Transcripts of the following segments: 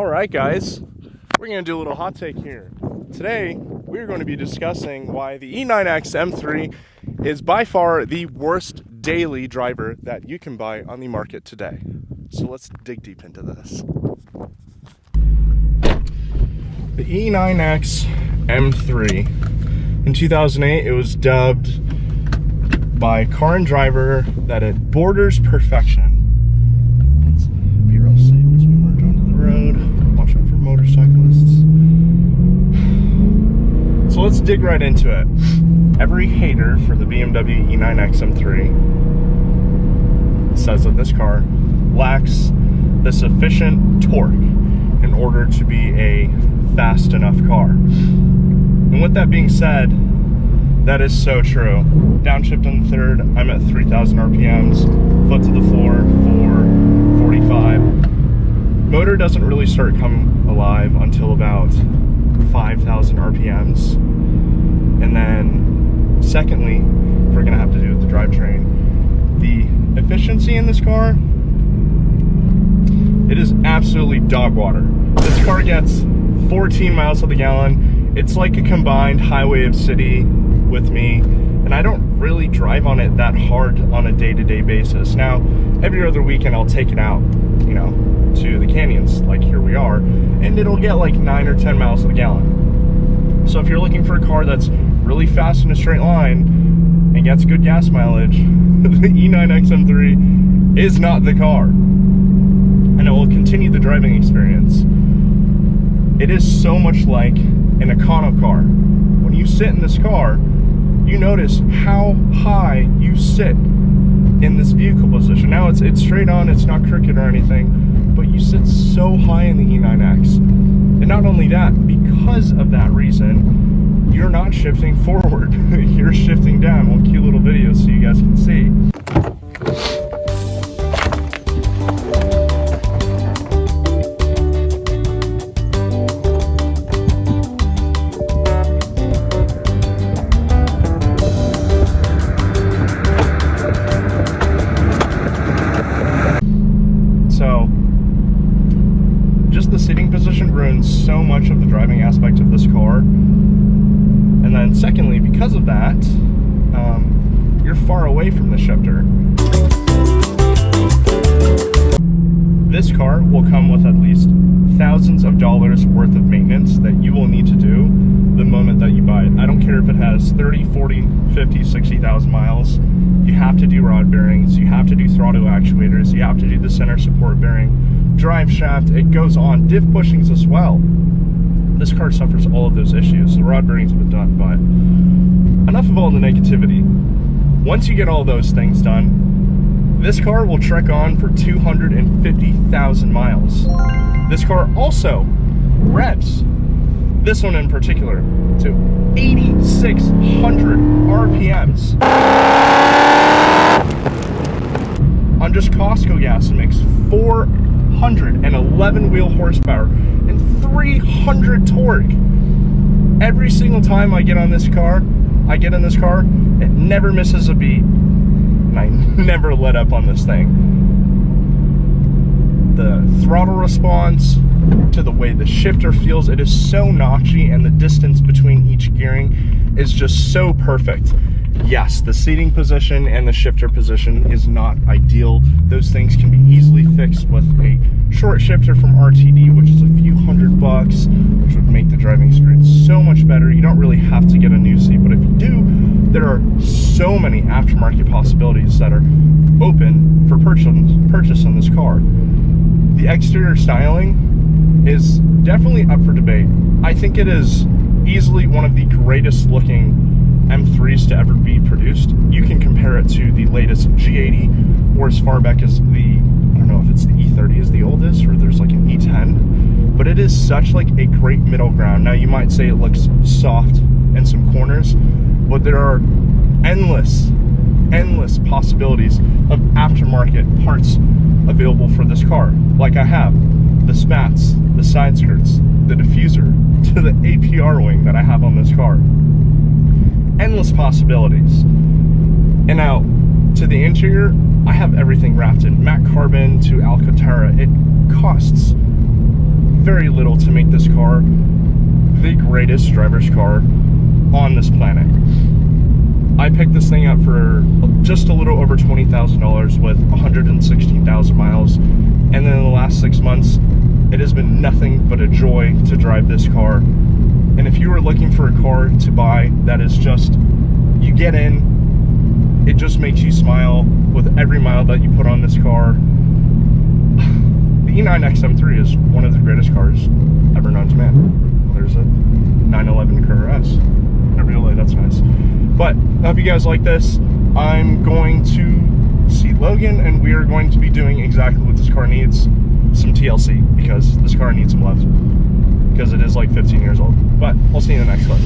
Alright guys, we're going to do a little hot take here. Today, we're going to be discussing why the E9X M3 is by far the worst daily driver that you can buy on the market today. So let's dig deep into this. The E9X M3, in 2008 it was dubbed by Car and Driver that it borders perfection. Let's be real safe as we merge onto the road. Watch out for motorcyclists. So let's dig right into it. Every hater for the BMW E9X M3 says that this car lacks the sufficient torque in order to be a fast enough car. And with that being said, that is so true. Downshift on the third, I'm at 3,000 RPMs, foot to the floor, 445. Motor doesn't really start coming alive until about 5,000 RPMs. And then, secondly, if we're gonna have to do with the drivetrain, the efficiency in this car, it is absolutely dog water. This car gets 14 miles to the gallon. It's like a combined highway of city with me, and I don't really drive on it that hard on a day-to-day basis. Now, every other weekend I'll take it out, you know, to the canyons, like here we are, and it'll get like 9 or 10 miles to the gallon. So if you're looking for a car that's really fast in a straight line and gets good gas mileage, the E9X M3 is not the car. And it will continue the driving experience. It is so much like an econo car. When you sit in this car, you notice how high you sit in this vehicle position. Now it's straight on, it's not crooked or anything, but you sit so high in the E9X. And not only that, because of that reason, you're not shifting forward, you're shifting down. One cute little video so you guys can see. The sitting position ruins so much of the driving aspect of this car. And then secondly, because of that, you're far away from the shifter. This car will come with at least thousands of dollars worth of maintenance that you will need to do the moment that you buy it. I don't care if it has 30, 40, 50, 60,000 miles. You have to do rod bearings, you have to do throttle actuators, you have to do the center support bearing, drive shaft, it goes on, diff bushings as well. This car suffers all of those issues. The rod bearings have been done, but enough of all the negativity. Once you get all those things done, this car will trek on for 250,000 miles. This car also revs, this one in particular, to 8,600 RPMs. On just Costco gas, it makes 411 wheel horsepower and 300 torque. Every single time I get in this car, it never misses a beat, and I never let up on this thing. The throttle response, to the way the shifter feels, it is so notchy, and the distance between each gearing is just so perfect. Yes, the seating position and the shifter position is not ideal. Those things can be easily fixed with a short shifter from RTD, which is a few $100, which would make the driving experience so much better. You don't really have to get a new seat, but if you do, there are so many aftermarket possibilities that are open for purchase on this car. The exterior styling is definitely up for debate. I think it is easily one of the greatest looking M3s to ever be produced. You can compare it to the latest G80, or as far back as the, I don't know if it's the E30 is the oldest, or there's like an E10, but it is such like a great middle ground. Now you might say it looks soft in some corners, but there are endless possibilities of aftermarket parts available for this car. Like I have the spats, the side skirts, the diffuser, to the APR wing that I have on this car. Endless possibilities. And now to the interior, I have everything wrapped in matte carbon to Alcantara. It costs very little to make this car the greatest driver's car on this planet. I picked this thing up for just a little over $20,000 with 116,000 miles. And then in the last 6 months, it has been nothing but a joy to drive this car. And if you are looking for a car to buy that is just, you get in, it just makes you smile with every mile that you put on this car. The E9X M3 is one of the greatest cars ever known to man. There's a 911 Career S. Cabriolet, that's nice. But I hope you guys like this. I'm going to see Logan, and we are going to be doing exactly what this car needs. Some TLC, because this car needs some love. Because it is like 15 years old. But we'll see you in the next clip.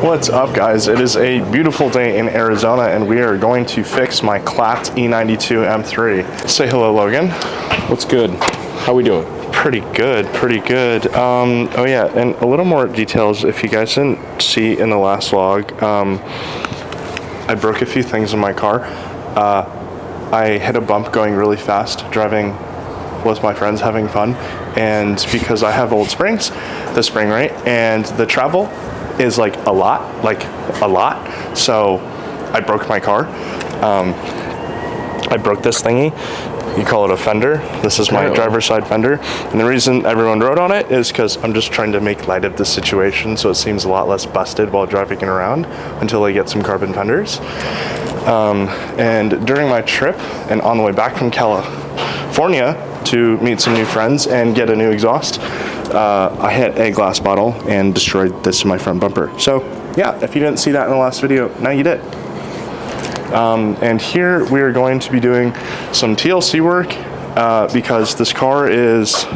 What's up, guys? It is a beautiful day in Arizona, and we are going to fix my clapped E92 M3. Say hello, Logan. What's good? How we doing? Pretty good, pretty good. Oh yeah, and a little more details. If you guys didn't see in the last vlog, I broke a few things in my car. I hit a bump going really fast, driving with my friends, having fun, and because I have old springs, the spring rate and the travel is like a lot, so I broke my car. I broke this thingy. You call it a fender. This is my driver's side fender, and the reason everyone wrote on it is because I'm just trying to make light of the situation so it seems a lot less busted while driving it around until I get some carbon fenders. And during my trip and on the way back from California to meet some new friends and get a new exhaust, I hit a glass bottle and destroyed this in my front bumper. So yeah, if you didn't see that in the last video, now you did. And here we are going to be doing some TLC work because this car is...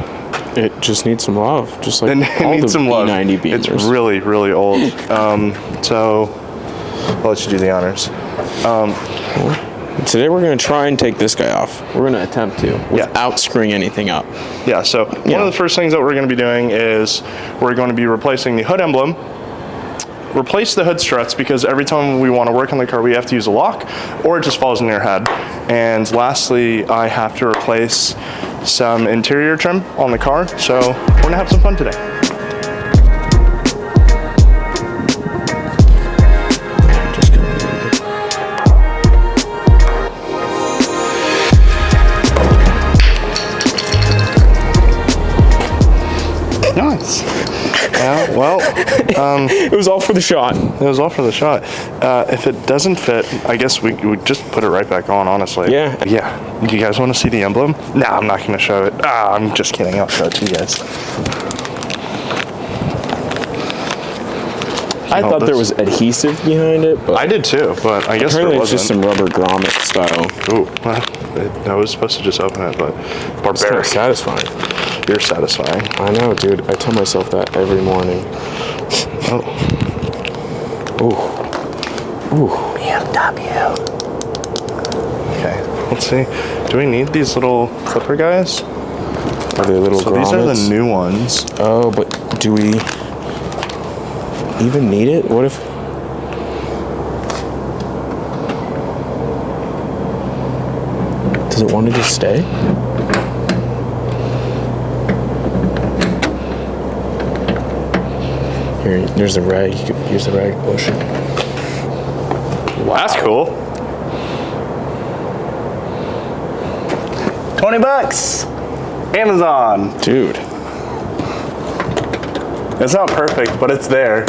It just needs some love, just like it all needs the some love. E90 Beamers. It's really, really old. So I'll let you do the honors. Today we're going to try and take this guy off. We're going to attempt to, without screwing anything up. Yeah, so one of the first things that we're going to be doing is we're going to be replacing the hood emblem, replace the hood struts, because every time we want to work on the car we have to use a lock or it just falls in your head. And lastly, I have to replace some interior trim on the car, so we're gonna have some fun today. Nice. Yeah, well, it was all for the shot. It was all for the shot. If it doesn't fit, I guess we would just put it right back on, honestly. Yeah. Yeah. Do you guys want to see the emblem? Nah, I'm not going to show it. I'm just kidding. I'll show it to you guys. I thought there was adhesive behind it, but I did too, but I guess there wasn't. It's just some rubber grommet style. Ooh, well, I was supposed to just open it, but barbaric. It's satisfying. You're satisfying. I know, dude. I tell myself that every morning. Oh. Ooh. Ooh. BMW. Okay, let's see. Do we need these little clipper guys? Are they little grommets? These are the new ones. Oh, but do we even need it? What if... Does it want to just stay? Here, there's the rag. You could use the rag push. Wow. That's cool. $20. Amazon. Dude. It's not perfect, but it's there.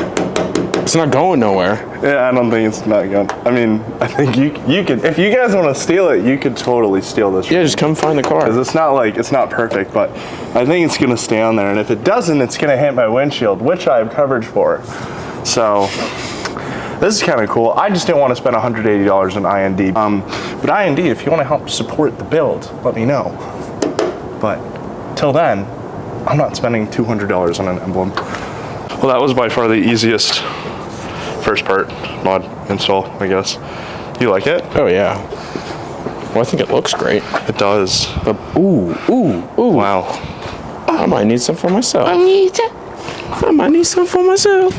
It's not going nowhere. Yeah, I don't think it's not going. I mean, I think you could, if you guys want to steal it, you could totally steal this. Yeah, just come find the car. Because it's not like, it's not perfect, but I think it's going to stay on there. And if it doesn't, it's going to hit my windshield, which I have coverage for. So this is kind of cool. I just didn't want to spend $180 on IND. But IND, if you want to help support the build, let me know. But till then, I'm not spending $200 on an emblem. Well, that was by far the easiest first part mod install, I guess. You like it? Oh yeah. Well, I think it looks great. It does. But, ooh. Wow. I might need some for myself. I might need some for myself.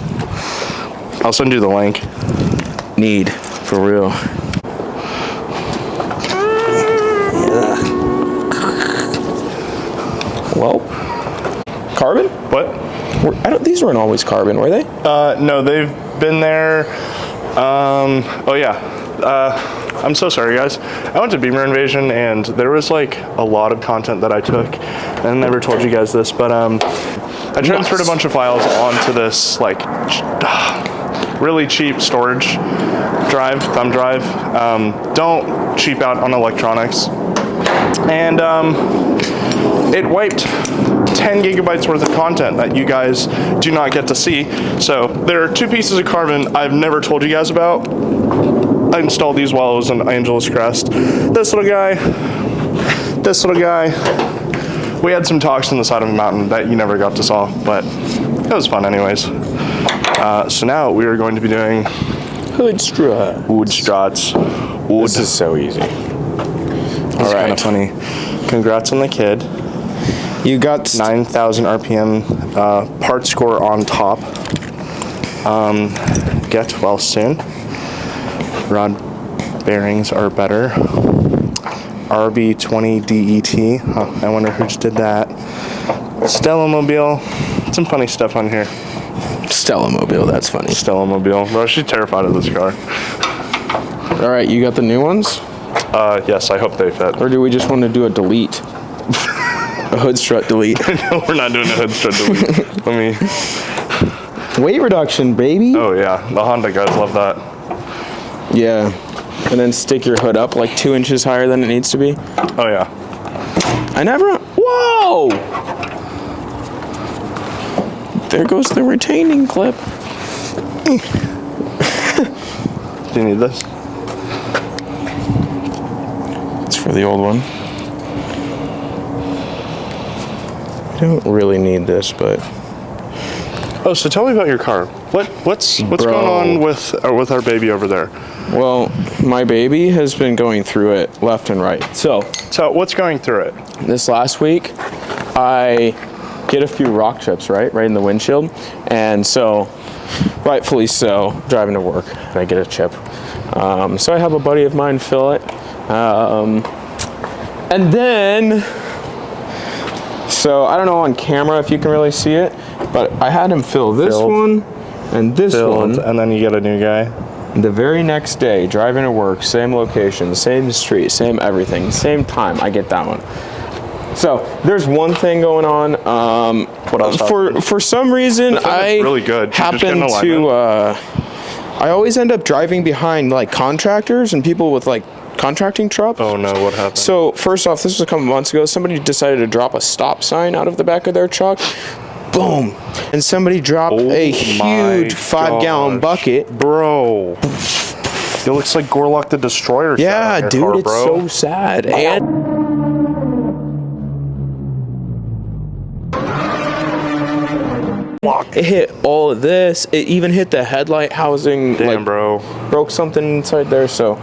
I'll send you the link. need, for real. Well, carbon? What? These weren't always carbon, were they? No, they've been there. Oh yeah. I'm so sorry, guys. I went to Beamer Invasion, and there was like a lot of content that I took, and I never told you guys this, but I transferred a bunch of files onto this like really cheap storage drive, thumb drive. Don't cheap out on electronics. And it wiped 10 gigabytes worth of content that you guys do not get to see. So there are 2 pieces of carbon I've never told you guys about. I installed these while I was in Angeles Crest. This little guy. We had some talks on the side of a mountain that you never got to saw, but it was fun anyways. So now we are going to be doing Hood struts. This is so easy. It's kind of funny. Congrats on the kid. You got 9,000 RPM part score on top. Get well soon. Rod bearings are better. RB20 DET. Huh, I wonder who just did that. Stellamobile. Some funny stuff on here. Stellamobile, that's funny. Stellamobile. Bro, she's terrified of this car. All right, you got the new ones? Yes, I hope they fit. Or do we just want to do a delete? A hood strut delete. No, we're not doing a hood strut delete. Let me... Weight reduction, baby. Oh yeah, the Honda guys love that. Yeah. And then stick your hood up like 2 inches higher than it needs to be. Oh yeah. Whoa! There goes the retaining clip. Do you need this? It's for the old one. I don't really need this, but... Oh, so tell me about your car. What's going on with our baby over there? Well, my baby has been going through it left and right. So what's going through it? This last week, I get a few rock chips, right in the windshield. And so, rightfully so, driving to work, and I get a chip. So I have a buddy of mine fill it. And then, so I don't know on camera if you can really see it, but I had him fill this one and this one. And then you get a new guy. The very next day, driving to work, same location, same street, same everything, same time, I get that one. So there's one thing going on. What else? For some reason, I really good. happen to. I always end up driving behind like contractors and people with like contracting trucks. Oh no, what happened? So first off, this was a couple months ago. Somebody decided to drop a stop sign out of the back of their truck. Boom! And somebody dropped a huge 5-gallon bucket. Bro. It looks like Gorlock the Destroyer. Yeah, dude, car, it's so sad. And it hit all of this. It even hit the headlight housing. Damn, like, bro. Broke something inside there. So,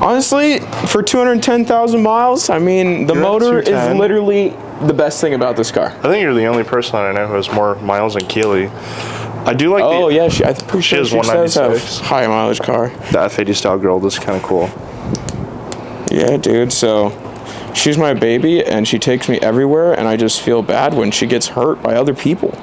honestly, for 210,000 miles, I mean, the motor is literally the best thing about this car. I think you're the only person I know who has more miles than Keely. I do like I'm pretty sure has she does have 196. high mileage car. The F80 style girl. This is kind of cool. Yeah, dude. So, she's my baby, and she takes me everywhere, and I just feel bad when she gets hurt by other people.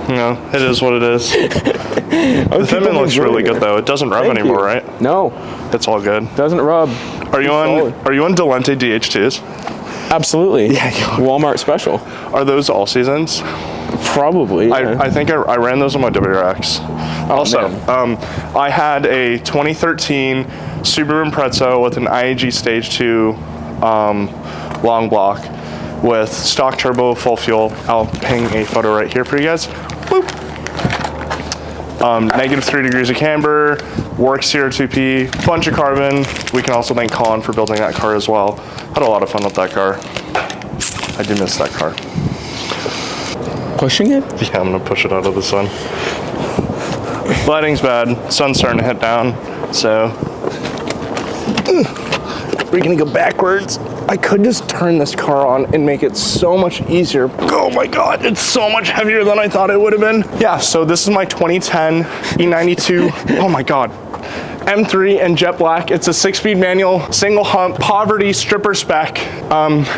No, it is what it is. The Fitment looks really good though. It doesn't rub anymore, right? No, it's all good. Doesn't rub. Are you on Delente DH2s? Absolutely. Yeah. Walmart special. Are those all seasons? Probably. Yeah. I think I ran those on my WRX. Also, I had a 2013 Subaru Impreza with an IAG Stage 2 long block with stock turbo, full fuel. I'll hang a photo right here for you guys. Boop. -3 degrees of camber, works here 2P, bunch of carbon. We can also thank Colin for building that car as well. Had a lot of fun with that car. I do miss that car. Pushing it? Yeah, I'm gonna push it out of the sun. Lighting's bad, sun's starting to hit down, so. We're gonna go backwards. I could just turn this car on and make it so much easier. Oh my God, it's so much heavier than I thought it would have been. Yeah, so this is my 2010 E92. Oh my God. M3 in jet black. It's a 6-speed manual, single hump, poverty stripper spec.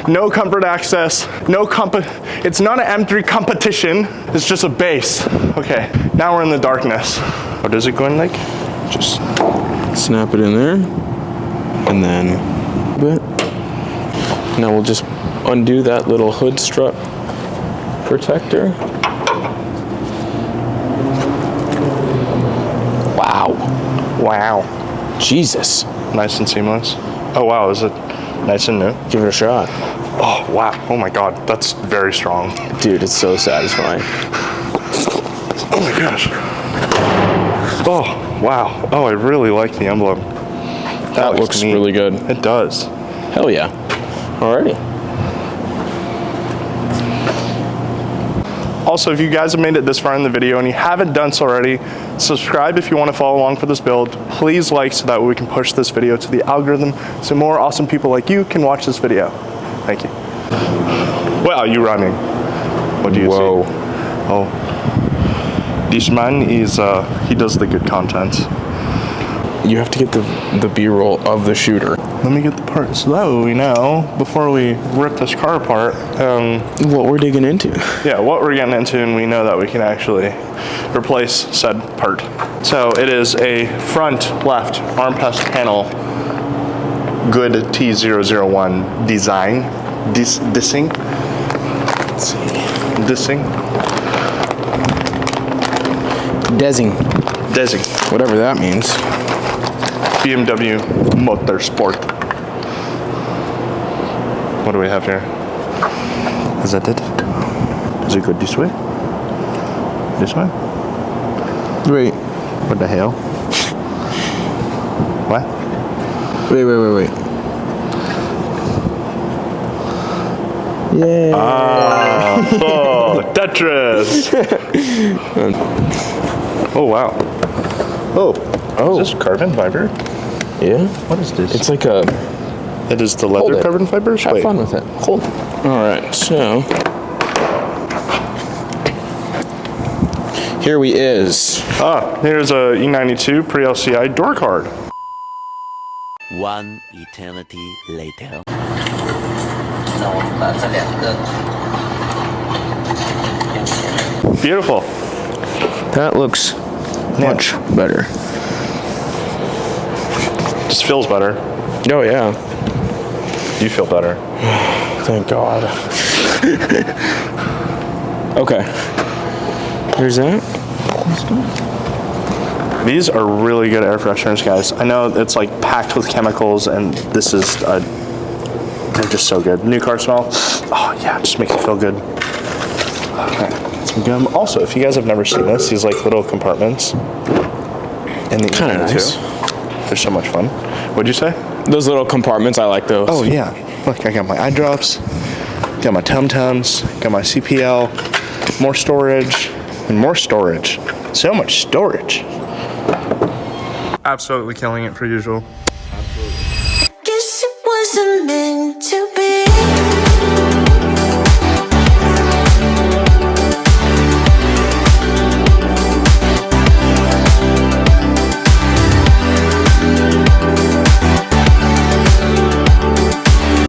No comfort access, it's not an M3 competition. It's just a base. Okay, now we're in the darkness. What does it go in like? Just snap it in there, and then now we'll just undo that little hood strut protector. Wow. Jesus. Nice and seamless. Oh wow, is it nice and new? Give it a shot. Oh wow, oh my god, that's very strong. Dude, it's so satisfying. Oh my gosh. Oh, wow. Oh, I really like the emblem. That looks neat. really good. It does. Hell yeah. Alrighty. Also, if you guys have made it this far in the video and you haven't done so already, subscribe if you want to follow along for this build. Please like so that we can push this video to the algorithm so more awesome people like you can watch this video. Thank you. Wow, you running. What do you Whoa. see? Oh. This man is, he does the good content. You have to get the B-roll of the shooter. Let me get the part so that way we know before we rip this car apart. What we're digging into. Yeah, what we're getting into, and we know that we can actually replace said part. So it is a front left armrest panel, good T001 design, dissing. Let's see. Dissing. Dessing. Whatever that means. BMW Motorsport. What do we have here? Is that it? Is it good this way? This way? Wait. What the hell? What? Wait. Yeah. Oh, Tetris. Oh, wow. Oh, is this carbon fiber? Yeah. What is this? It's like a... It is the leather carbon fibers? Have fun with it. Hold. All right, so... Here we is. Here's a E9X pre-LCI door card. One eternity later. Beautiful. That looks much better. Just feels better. Oh, yeah. You feel better. Thank God. Okay. Here's that. These are really good air fresheners, guys. I know it's like packed with chemicals, and this is, they're just so good. New car smell. Oh yeah, just makes it feel good. Okay, get some gum. Also, if you guys have never seen this, these like little compartments in the Kinda nice. They're so much fun. What'd you say? Those little compartments, I like those. Oh yeah. Look, I got my eye drops, got my Tum-Tums, got my CPL, more storage, and more storage. So much storage. Absolutely killing it per usual.